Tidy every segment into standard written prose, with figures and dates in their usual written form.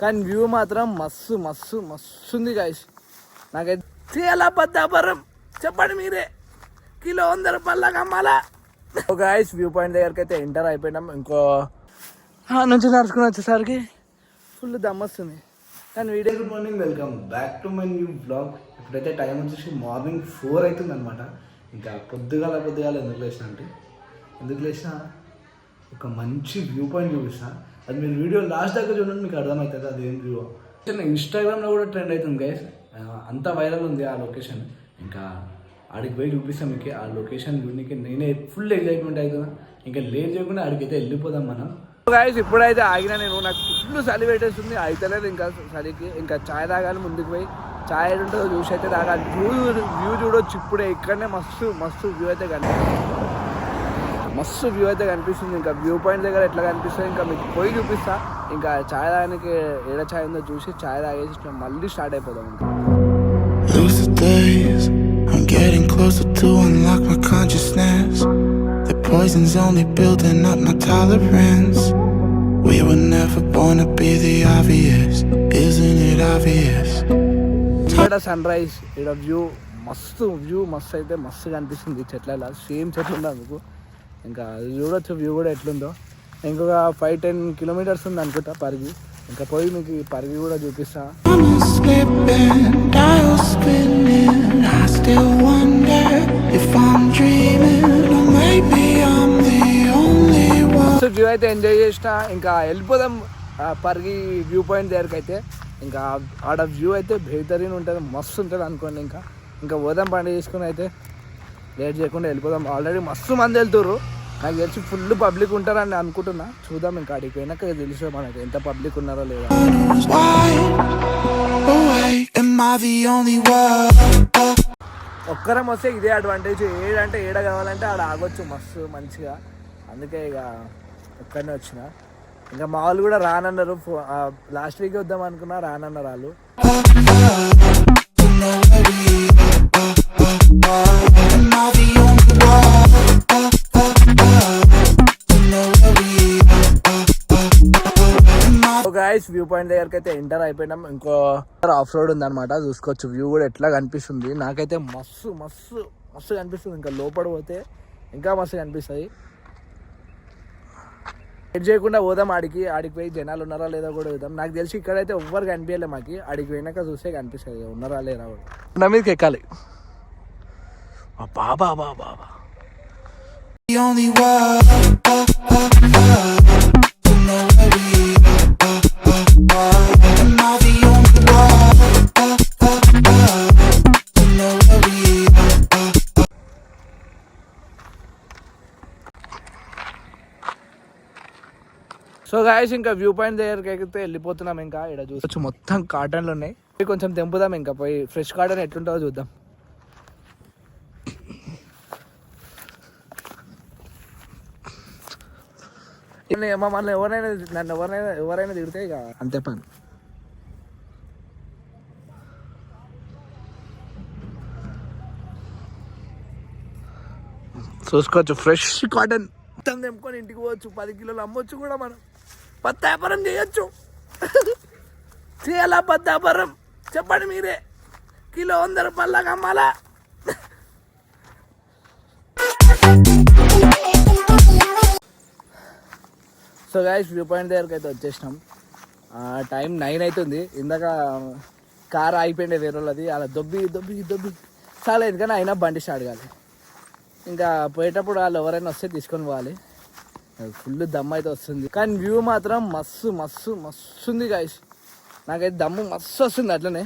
కానీ వ్యూ మాత్రం మస్తు మస్తు మస్తుంది గైస్. నాకైతే చాలా బద్దాపురం చెప్పండి మీరే, కిలో 100 రూపాయలకి అమ్మాలా. గైస్ వ్యూ పాయింట్ దగ్గరికి అయితే ఎంటర్ అయిపోయినాం. ఇంకో నుంచి నడుచుకుని వచ్చేసరికి ఫుల్ దమ్మొస్తుంది. కానీ video good morning, welcome back to my new blog. ఇప్పుడైతే టైం వచ్చేసి మార్నింగ్ 4 అవుతుంది అనమాట. ఇంకా పొద్దుగాల ఎందుకు లేచినా ఒక మంచి వ్యూ పాయింట్ చూపిస్తా. అది మీరు వీడియో లాస్ట్ దాకా చూడండి, మీకు అర్థమవుతుంది అది ఏం వ్యూ. ఇన్స్టాగ్రామ్లో కూడా ట్రెండ్ అవుతుంది గైస్, అంతా వైరల్ ఉంది ఆ లొకేషన్. ఇంకా ఆడికి పోయి చూపిస్తాం మీకు ఆ లొకేషన్ చూడడానికి. నేనే ఫుల్ ఎగ్జైట్మెంట్ అవుతున్నా. ఇంకా లేట్ చేయకుండా ఆడికైతే వెళ్ళిపోదాం మనం. గైస్ ఇప్పుడైతే ఆగినా నేను, నాకు ఫుల్ చలి పెట్టేస్తుంది, అయితలేదు ఇంకా చలికి. ఇంకా ఛాయ్ తాగాలి, ముందుకు పోయి ఛాయ్ ఉంటుందో చూసి అయితే తాగాలి. వ్యూ చూడొచ్చు ఇప్పుడే, ఇక్కడనే మస్తు వ్యూ అయితే కనిపిస్తుంది. ఇంకా వ్యూ పాయింట్ దగ్గర ఎట్లా కనిపిస్తుంది ఇంకా మీకు పోయి చూపిస్తా. ఇంకా ఛాయ్ తాగడానికి ఏడ ఛాయ్ ఉందో చూసి ఛాయ్ తాగేసి మళ్ళీ స్టార్ట్ అయిపోదాం. ఇంకా I'm getting closer to unlock my consciousness. The poison's only building up my tolerance. We were never born to be the obvious. Isn't it obvious? ఇక్కడ సన్ రైజ్, ఇక్కడ వ్యూ మస్తు అయితే మస్తు కనిపిస్తుంది. చెట్ల సేమ్ చెట్లు ఉంది అందుకు. ఇంకా చూడొచ్చు వ్యూ కూడా ఎట్లుందో. ఇంకొక 5-10 కిలోమీటర్స్ ఉంది అనుకుంటా పరిగి. ఇంకా పోయి మీకు పరిగి కూడా చూపిస్తా. వ్యూ అయితే ఎంజాయ్ చేసిన. ఇంకా వెళ్ళిపోదాం పరిగి వ్యూ పాయింట్ దగ్గరికి అయితే. ఇంకా ఆడ వ్యూ అయితే బెహతరీన్ ఉంటుంది, మస్తు ఉంటుంది అనుకోండి. ఇంకా పోదాం పండుగ చేసుకుని అయితే లేట్ చేయకుండా వెళ్ళిపోదాం. ఆల్రెడీ మస్తు మంది వెళ్తుర్రు, నాకు తెలిసి ఫుల్ పబ్లిక్ ఉంటారని అనుకుంటున్నా. చూద్దాం ఇంకా అడిగి పోయినాక తెలుసు మనకి ఎంత పబ్లిక్ ఉన్నారో లేదా. ఒక్కరం వస్తే ఇదే అడ్వాంటేజ్, ఏడంటే ఏడ కావాలంటే ఆడ ఆగొచ్చు మస్తు మంచిగా. అందుకే ఇక ఒక్కడనే వచ్చిన. ఇంకా మా వాళ్ళు కూడా రానన్నారు. లాస్ట్ వీక్ వద్దాం అనుకున్నా, రానన్నారు వాళ్ళు. గైస్ వ్యూ పాయింట్ దగ్గరికి అయితే ఎంటర్ అయిపోయినాం. ఇంకో ఆఫ్ రోడ్ ఉంది అనమాట, చూసుకోవచ్చు వ్యూ కూడా ఎట్లా కనిపిస్తుంది. నాకైతే మస్తు కనిపిస్తుంది. ఇంకా లోపల పోతే ఇంకా మస్తు కనిపిస్తుంది. వెయిట్ చేయకుండా పోదాం ఆడికి పోయి జనాలు ఉన్నారా లేదా కూడా చూద్దాం. నాకు తెలిసి ఇక్కడైతే ఎవ్వరు కనిపించలే మాకు. ఆడికి పోయినాక చూస్తే కనిపిస్తుంది ఉన్నారా లేదా కూడా. నా మీదకి ఎక్కాలి. బాబా సో గాయస్ ఇంకా వ్యూ పాయింట్ దగ్గరికి అయితే వెళ్ళిపోతున్నాం. ఇంకా ఇక్కడ చూసొచ్చు మొత్తం కాటన్లు ఉన్నాయి. కొంచెం తెంపుదాం, ఇంకా పోయి ఫ్రెష్ కాటన్ ఎట్లుంటుందో చూద్దాం. మమ్మల్ని ఎవరైనా తిడితే ఇక అంతే పని. చూసుకోవచ్చు ఫ్రెష్ కాటన్ మొత్తం తెంపుకొని ఇంటికి పోవచ్చు. 10 కిలోలు అమ్మొచ్చు కూడా, మనం బద్దాపురం చేయొచ్చు. చాలా బద్దాపురం చెప్పండి మీరే, కిలో 100 రూపాయలకి అమ్మాలా. సో గైస్ వ్యూ పాయింట్ దగ్గరికి అయితే వచ్చేసినాం. టైం 9 అవుతుంది. ఇందాక కార్ అయిపోయింది వేరే వాళ్ళది, అలా దొబ్బి చాలా. ఎందుకని అయినా బండి స్టార్ట్ కాదు. ఇంకా పోయేటప్పుడు వాళ్ళు ఎవరైనా వస్తే తీసుకొని పోవాలి. ఫుల్ దమ్ అయితే వస్తుంది, కానీ వ్యూ మాత్రం మస్తుంది గైస్. నాకైతే దమ్ము మస్తు వస్తుంది అట్లనే.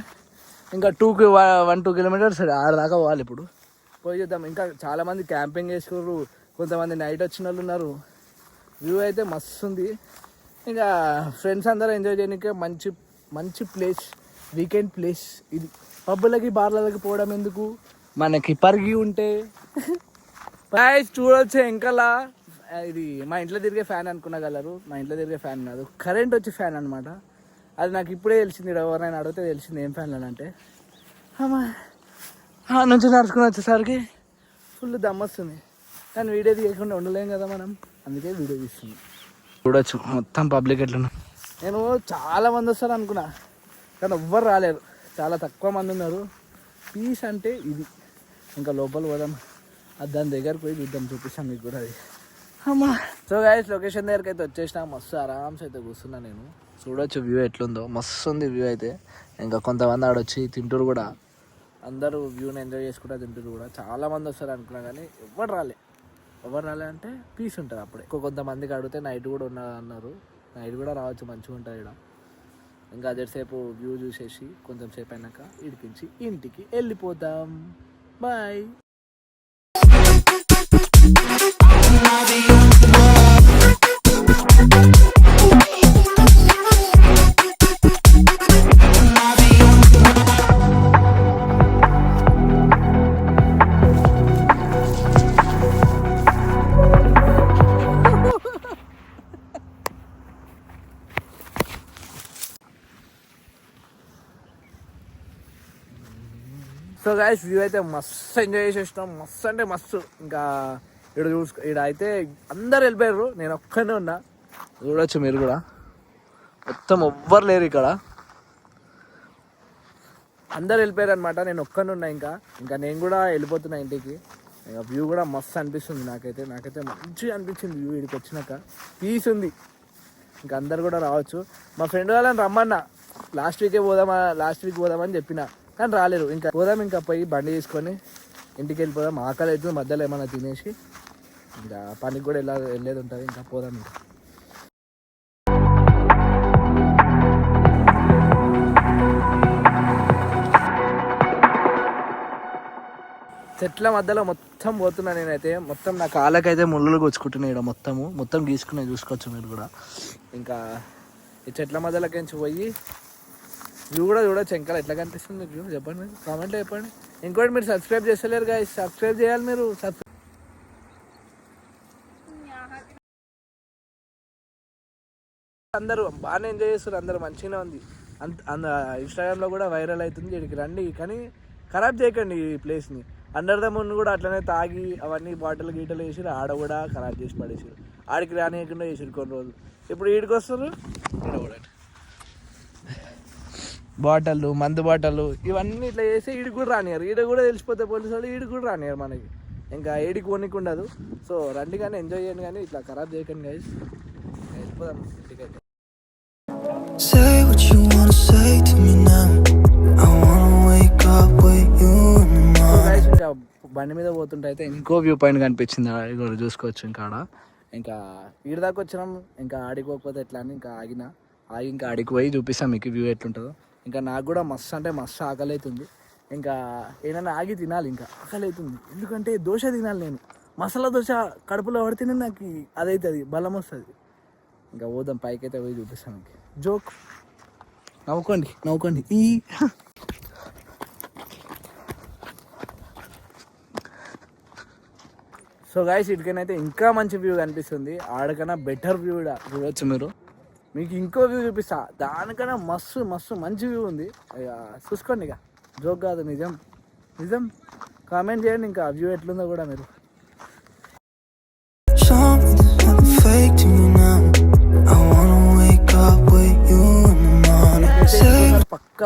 ఇంకా 1-2 కిలోమీటర్స్ ఆడ దాకా పోవాలి. ఇప్పుడు పోయి చూద్దాం. ఇంకా చాలామంది క్యాంపింగ్ చేసుకున్నారు, కొంతమంది నైట్ వచ్చిన వాళ్ళు ఉన్నారు. వ్యూ అయితే మస్తు ఉంది. ఇంకా ఫ్రెండ్స్ అందరూ ఎంజాయ్ చేయడానికి మంచి ప్లేస్, వీకెండ్ ప్లేస్ ఇది. పబ్బులకి బార్లకి పోవడం ఎందుకు, మనకి పరిగి ఉంటే. చూడొచ్చు వెంకలా ఇది మా ఇంట్లో తిరిగే ఫ్యాన్ అనుకున్నగలరు. మా ఇంట్లో తిరిగే ఫ్యాన్ కాదు, కరెంట్ వచ్చి ఫ్యాన్ అనమాట. అది నాకు ఇప్పుడే తెలిసింది. ఎవరైనా అడిగితే తెలిసింది ఏం ఫ్యాన్ అంటే. నుంచి నడుచుకుని వచ్చేసరికి ఫుల్ దమ్మొస్తుంది. కానీ వీడియో తీయకుండా ఉండలేం కదా మనం, అందుకే వీడియో తీస్తున్నాం. చూడొచ్చు మొత్తం పబ్లిక్ ఎట్లున్నా. నేను చాలా మంది వస్తారు అనుకున్నా, కానీ ఎవ్వరు రాలేరు, చాలా తక్కువ మంది ఉన్నారు. పీస్ అంటే ఇది. ఇంకా లోపల పోదాం, అది దాని దగ్గరకు పోయి చూద్దాం, చూపిస్తాం మీకు కూడా అది. అమ్మా. సో గైస్ లొకేషన్ దగ్గరికి అయితే వచ్చేసిన. మస్తు ఆరామ్స్ అయితే కూర్చున్నా నేను. చూడొచ్చు వ్యూ ఎట్లుందో, మస్తు ఉంది వ్యూ అయితే. ఇంకా కొంతమంది ఆడొచ్చి తింటూరు కూడా, అందరూ వ్యూని ఎంజాయ్ చేసుకుంటా తింటూరు కూడా. చాలా మంది వస్తారు అనుకున్నా కానీ ఎవరు రాలే అంటే పీస్ ఉంటుంది అప్పుడే. కొంతమందికి అడిగితే నైట్ కూడా అన్నారు. నైట్ కూడా రావచ్చు, మంచిగా ఉంటుంది ఇక్కడ. ఇంకా అదేసేపు వ్యూ చూసేసి కొంచెం సేపు అయినాక ఇడిపించి ఇంటికి వెళ్ళిపోతాం. బాయ్. సో గైస్ వ్యూ అయితే మస్తు ఎంజాయ్ చేసేసినాం, మస్తు అంటే మస్తు. ఇంకా ఇక్కడ అయితే అందరు వెళ్ళిపోయారు, నేను ఒక్కనే ఉన్నా. చూడొచ్చు మీరు కూడా, మొత్తం ఎవ్వరు లేరు ఇక్కడ, అందరు వెళ్ళిపోయారు అనమాట. నేను ఒక్కనే ఉన్నా. ఇంకా నేను కూడా వెళ్ళిపోతున్నా ఇంటికి. ఇంకా వ్యూ కూడా మస్తు అనిపిస్తుంది నాకైతే మంచిగా అనిపించింది వ్యూ. ఇక్కడికి వచ్చినాక పీస్ ఉంది. ఇంకా అందరు కూడా రావచ్చు. మా ఫ్రెండ్ వాళ్ళని రమ్మన్నా, లాస్ట్ వీక్ పోదామని చెప్పిన, కానీ రాలేరు. ఇంకా పోదాం, ఇంకా పోయి బండి తీసుకొని ఇంటికి వెళ్ళిపోదాం. ఆకలి అవుతుంది, మధ్యలో ఏమైనా తినేసి ఇంకా పనికి కూడా వెళ్ళేది ఉంటుంది. ఇంకా పోదాం. ఇంకా చెట్ల మధ్యలో మొత్తం పోతున్నా నేనైతే. మొత్తం నా కాళ్ళకైతే ముళ్ళులు గుచ్చుకుంటున్నాయి ఇక్కడ, మొత్తం గీసుకున్నాయి, చూసుకోవచ్చు మీరు కూడా. ఇంకా ఈ చెట్ల మధ్యలోకి పోయి వ్యూ కూడా చూడొచ్చు. ఇంకా ఎట్లా కనిపిస్తుంది మీకు వ్యూ చెప్పండి, మీరు కామెంట్లో చెప్పండి. ఇంకోటి మీరు సబ్స్క్రైబ్ చేస్తలేరు గైస్, సబ్స్క్రైబ్ చేయాలి మీరు. అందరూ బాగానే ఎంజాయ్ చేస్తారు, అందరూ మంచిగానే ఉంది. ఇన్స్టాగ్రామ్లో కూడా వైరల్ అవుతుంది. ఇక్కడికి రండి, కానీ ఖరాబ్ చేయకండి ఈ ప్లేస్ని. అండర్ ద మూన్ కూడా అట్లనే తాగి అవన్నీ బాటిల్ గీటలు వేసి ఆడ కూడా ఖరాబ్ చేసి పడేసారు. ఆడికి రానియకుండా చేసారు కొన్ని రోజులు. ఇప్పుడు ఈడికి వస్తారు, బాటళ్ళు, మందు బాటళ్ళు ఇవన్నీ ఇట్లా చేసి ఈడికి కూడా రానియారు. ఈడ కూడా తెలిసిపోతే పోలీసు వాళ్ళు ఈడికి కూడా రానియారు మనకి. ఇంకా ఏడికి కొనికి ఉండదు. సో రండి కానీ ఎంజాయ్ చేయండి, కానీ ఇట్లా ఖరాబ్ చేయకండి గైస్. వెళ్ళిపోదాం ఇంటికైతే. Say what you wanna say to me now. I wanna wake up with you in the morning. Guys, ఇంకా బండి మీద పోతుంటే అయితే ఇంకో వ్యూ పాయింట్ కనిపించింది, ఇక్కడ చూసుకోవచ్చు. ఇంకా ఆడ ఇంకా ఈడ దాకా వచ్చినాం. ఇంకా ఆడిపోకపోతే ఎట్లా అని ఇంకా ఇంకా ఆడికి పోయి చూపిస్తాం మీకు వ్యూ ఎట్లుంటుందో. ఇంకా నాకు కూడా మస్తు అంటే మస్తు ఆకలి అవుతుంది. ఇంకా ఏదైనా ఆగి తినాలి, ఇంకా ఆకలి అవుతుంది. ఎందుకంటే దోశ తినాలి నేను. మసాలా దోశ కడుపులో పడితేనే నాకు అదైతుంది, బలం వస్తుంది. ఇంకా పోదాం పైకి అయితే పోయి చూపిస్తాను మీకు. జోక్ నవ్వుకోండి ఈ సో గైస్ ఇటుకనైతే ఇంకా మంచి వ్యూ కనిపిస్తుంది. ఆడకన్నా బెటర్ వ్యూ కూడా చూడవచ్చు మీరు. మీకు ఇంకో వ్యూ చూపిస్తా, దానికన్నా మస్తు మంచి వ్యూ ఉంది. చూసుకోండి, ఇక జోక్ కాదు, నిజం. కామెంట్ చేయండి ఇంకా వ్యూ ఎట్లుందో కూడా మీరు.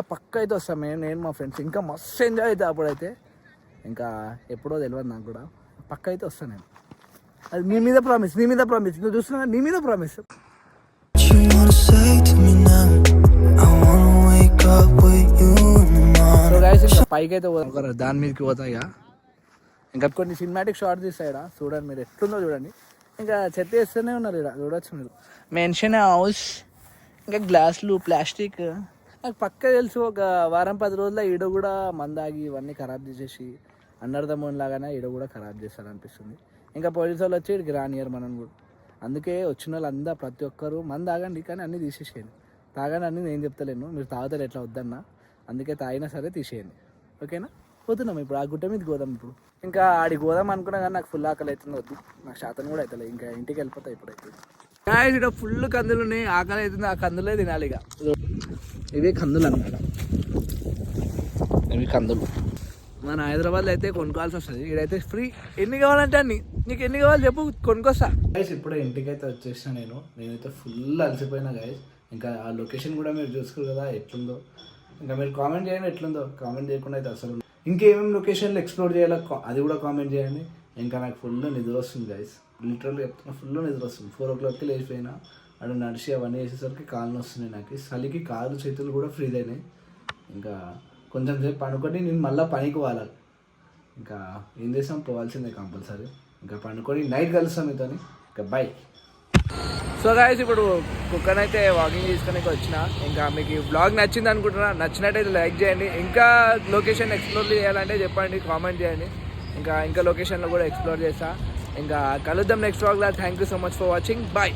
పక్క అయితే వస్తాం నేను మా ఫ్రెండ్స్. ఇంకా మస్తు ఎంజాయ్ అవుతుంది అప్పుడైతే. ఇంకా ఎప్పుడో తెలియదు నాకు కూడా. పక్క అయితే వస్తాను నేను, అది నీ మీద ప్రామిస్. నువ్వు చూస్తున్నా, నీ మీద ప్రామిస్. పైకి అయితే దాని మీదకి పోతాయి. ఇంకా కొన్ని సినిమాటిక్ షార్ట్స్ తీస్తాయి చూడండి మీరు, ఎట్లుందో చూడండి. ఇంకా చెత్త వేస్తూనే ఉన్నారు ఇక్కడ, చూడొచ్చు మీరు. మెన్షన్ హౌస్, ఇంకా గ్లాసులు, ప్లాస్టిక్. నాకు పక్క తెలుసు, ఒక వారం 10 రోజుల్లో ఈడ కూడా మందాగి ఇవన్నీ ఖరాబ్ చేసేసి అండర్ ద మూన్ లాగానే ఈడ కూడా ఖరాబ్ చేస్తారు అనిపిస్తుంది. ఇంకా పోలీసు వాళ్ళు వచ్చి ఇక్కడికి రానియరు మనం కూడా. అందుకే వచ్చిన వాళ్ళు అందరూ ప్రతి ఒక్కరు మంది తాగండి, కానీ అన్నీ తీసేసేయండి. తాగండి అన్నీ నేను చెప్తలేను, మీరు తాగుతారు ఎట్లా వద్దన్నా. అందుకే తాగినా సరే తీసేయండి, ఓకేనా? పోతున్నాం ఇప్పుడు ఆ గుట్ట మీద పోదాం. ఇప్పుడు ఇంకా ఆడికి పోదాం అనుకున్నా కానీ నాకు ఫుల్ ఆకలి అవుతుంది, వద్దు, నాకు శాతం కూడా అవుతలేదు. ఇంకా ఇంటికి వెళ్ళిపోతాయి ఇప్పుడైతే. ఇక్కడ ఫుల్ కందులు ఉన్నాయి, ఆకలి అవుతుంది, ఆ కందులే తినాలి. ఇక ఇవి కందులు అన్నమాట, ఇవి కందులు. మన హైదరాబాద్లో అయితే కొనుక్కోవాల్సి వస్తుంది, ఇక్కడైతే ఫ్రీ. ఎన్ని కావాలంటే అన్ని, నీకు ఎన్ని కావాలి చెప్పు, కొనుక్కొస్తా. గైస్ ఇప్పుడే ఇంటికి అయితే వచ్చేసిన నేనైతే ఫుల్ అలసిపోయినా గైస్. ఇంకా ఆ లొకేషన్ కూడా మీరు చూసుకోరు కదా ఎట్లుందో. ఇంకా మీరు కామెంట్ చేయండి ఎట్లుందో. కామెంట్ చేయకుండా అయితే అసలు ఇంకేమేమి లొకేషన్లు ఎక్స్ప్లోర్ చేయాలో అది కూడా కామెంట్ చేయండి. ఇంకా నాకు ఫుల్ నిద్ర వస్తుంది గైస్, లిటరల్గా చెప్తున్నా, ఫుల్ నిద్ర వస్తుంది. 4 o'clockకి లేచిపోయినా, అక్కడ నడిచి అవన్నీ చేసేసరికి కాళ్ళు వస్తున్నాయి. నాకు చలికి కాళ్ళు చేతులు కూడా ఫ్రీజ్ అయినాయి. ఇంకా కొంచెం సేపు పనుకొని నేను మళ్ళీ పనికి పోవాలి. ఇంకా ఏం చేసాం, పోవాల్సిందే కంపల్సరీ. ఇంకా పండుకొని నైట్ కలుస్తాం మీతో. ఇంకా బై. సో గాయస్ ఇప్పుడు కుక్కర్ అయితే వాకింగ్ తీసుకొని వచ్చిన. ఇంకా మీకు ఈ బ్లాగ్ నచ్చింది అనుకుంటున్నా. నచ్చినట్టయితే లైక్ చేయండి. ఇంకా లొకేషన్ ఎక్స్ప్లోర్ చేయాలంటే చెప్పండి, కామెంట్ చేయండి. ఇంకా లొకేషన్లో కూడా ఎక్స్ప్లోర్ చేస్తా. ఇంకా కలుద్దాం నెక్స్ట్ బ్లాగ్లో. Thank you so much for watching. Bye.